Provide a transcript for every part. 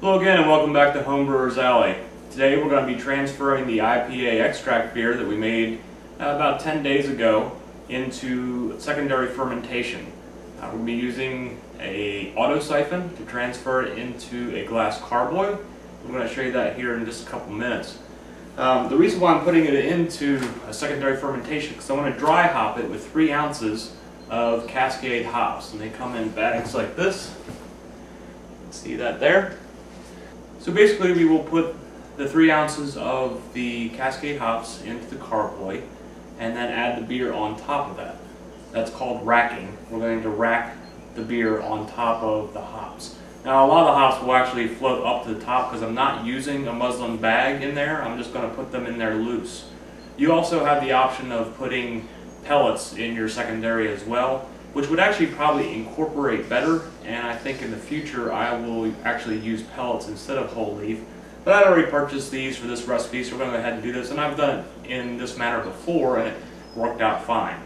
Hello again and welcome back to Homebrewers Alley. Today we're going to be transferring the IPA extract beer that we made about 10 days ago into secondary fermentation. We're going to be using a auto siphon to transfer it into a glass carboy. I'm going to show you that here in just a couple minutes. The reason why I'm putting it into a secondary fermentation is because I want to dry hop it with 3 ounces of Cascade hops, and they come in bags like this. See that there? So basically we will put the 3 ounces of the Cascade hops into the carboy and then add the beer on top of that. That's called racking. We're going to rack the beer on top of the hops. Now a lot of the hops will actually float up to the top because I'm not using a muslin bag in there. I'm just going to put them in there loose. You also have the option of putting pellets in your secondary as well, which would actually probably incorporate better, and I think in the future I will actually use pellets instead of whole leaf. But I already purchased these for this recipe, so we're going to go ahead and do this, and I've done it in this manner before and it worked out fine.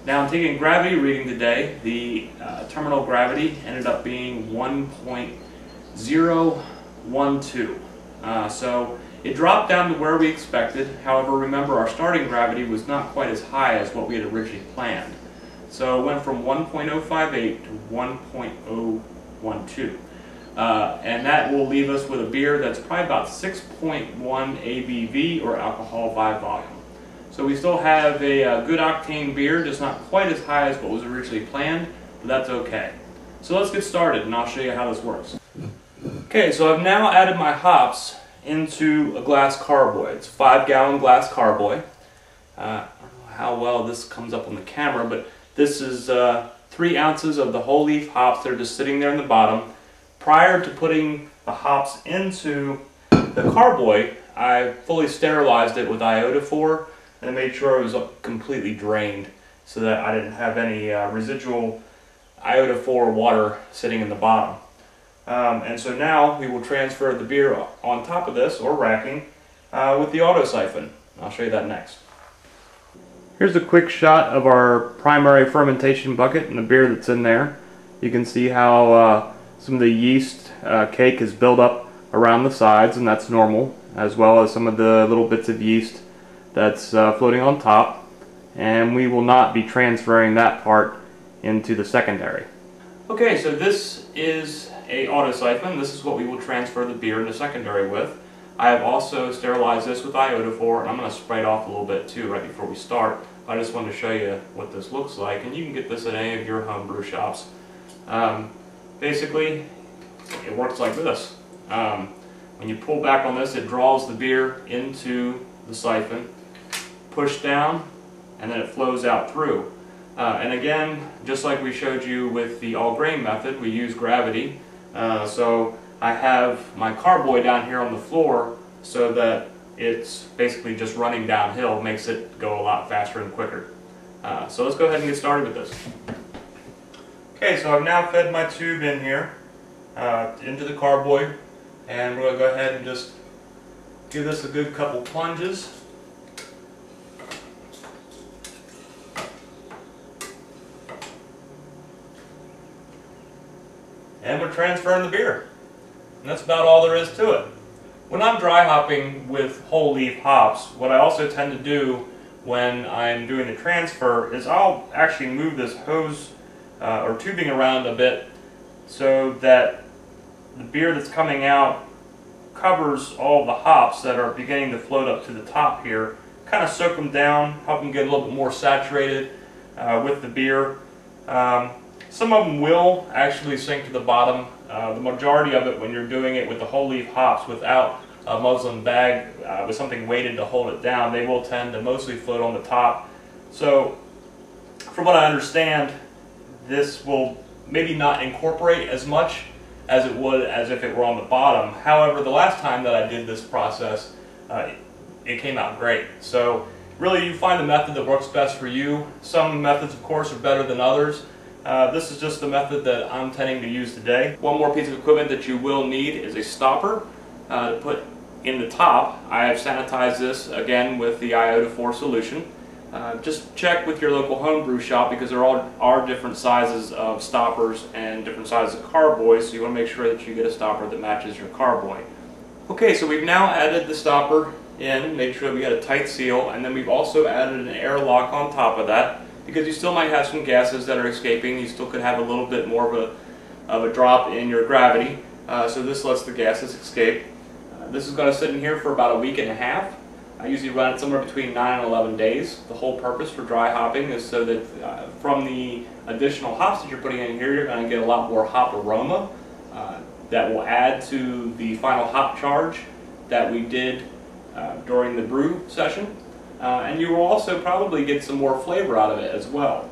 Now I'm taking gravity reading today. The terminal gravity ended up being 1.012. So it dropped down to where we expected. However, remember our starting gravity was not quite as high as what we had originally planned. So it went from 1.058 to 1.012. And that will leave us with a beer that's probably about 6.1 ABV, or alcohol by volume. So we still have a good octane beer, just not quite as high as what was originally planned, but that's okay. So let's get started and I'll show you how this works. Okay, so I've now added my hops into a glass carboy. It's a 5-gallon glass carboy. I don't know how well this comes up on the camera, but this is 3 ounces of the whole leaf hops that are just sitting there in the bottom. Prior to putting the hops into the carboy, I fully sterilized it with iodophor and made sure it was completely drained so that I didn't have any residual iodophor water sitting in the bottom. And so now we will transfer the beer on top of this, or racking, with the auto siphon. I'll show you that next. Here's a quick shot of our primary fermentation bucket and the beer that's in there. You can see how some of the yeast cake is built up around the sides, and that's normal, as well as some of the little bits of yeast that's floating on top. And we will not be transferring that part into the secondary. Okay, so this is a auto siphon. This is what we will transfer the beer into secondary with. I have also sterilized this with iodophor, and I'm going to spray it off a little bit too right before we start. I just wanted to show you what this looks like, and you can get this at any of your homebrew shops. Basically, it works like this. When you pull back on this, it draws the beer into the siphon, push down, and then it flows out through. And again, just like we showed you with the all-grain method, we use gravity. So I have my carboy down here on the floor so that it's basically just running downhill, makes it go a lot faster and quicker. So let's go ahead and get started with this. Okay, so I've now fed my tube in here into the carboy, and we're going to go ahead and just give this a good couple plunges. And we're transferring the beer. And that's about all there is to it. When I'm dry hopping with whole leaf hops, what I also tend to do when I'm doing the transfer is I'll actually move this hose or tubing around a bit so that the beer that's coming out covers all the hops that are beginning to float up to the top here. Kind of soak them down, help them get a little bit more saturated with the beer. Some of them will actually sink to the bottom. The majority of it, when you're doing it with the whole leaf hops without a muslin bag with something weighted to hold it down, they will tend to mostly float on the top. So from what I understand, this will maybe not incorporate as much as it would as if it were on the bottom. However, the last time that I did this process, it came out great. So really, you find the method that works best for you. Some methods, of course, are better than others. This is just the method that I'm tending to use today. One more piece of equipment that you will need is a stopper to put in the top. I have sanitized this again with the iodophor solution. Just check with your local homebrew shop, because there are different sizes of stoppers and different sizes of carboys, so you want to make sure that you get a stopper that matches your carboy. Okay, so we've now added the stopper in, make sure we got a tight seal, and then we've also added an air lock on top of that, because you still might have some gases that are escaping. You still could have a little bit more of a drop in your gravity, so this lets the gases escape. This is going to sit in here for about a week and a half. I usually run it somewhere between 9 and 11 days. The whole purpose for dry hopping is so that from the additional hops that you're putting in here, you're going to get a lot more hop aroma that will add to the final hop charge that we did during the brew session. And you will also probably get some more flavor out of it as well.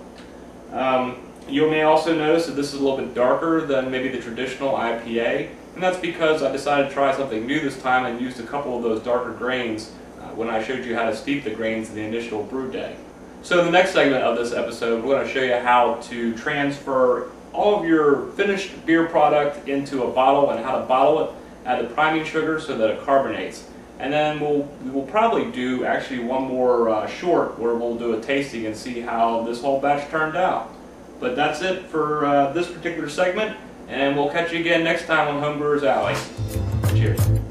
You may also notice that this is a little bit darker than maybe the traditional IPA, and that's because I decided to try something new this time and used a couple of those darker grains when I showed you how to steep the grains in the initial brew day. So in the next segment of this episode, we're going to show you how to transfer all of your finished beer product into a bottle and how to bottle it, add the priming sugar so that it carbonates. And then we will probably do actually one more short where we'll do a tasting and see how this whole batch turned out. But that's it for this particular segment, and we'll catch you again next time on Homebrewers Alley. Cheers.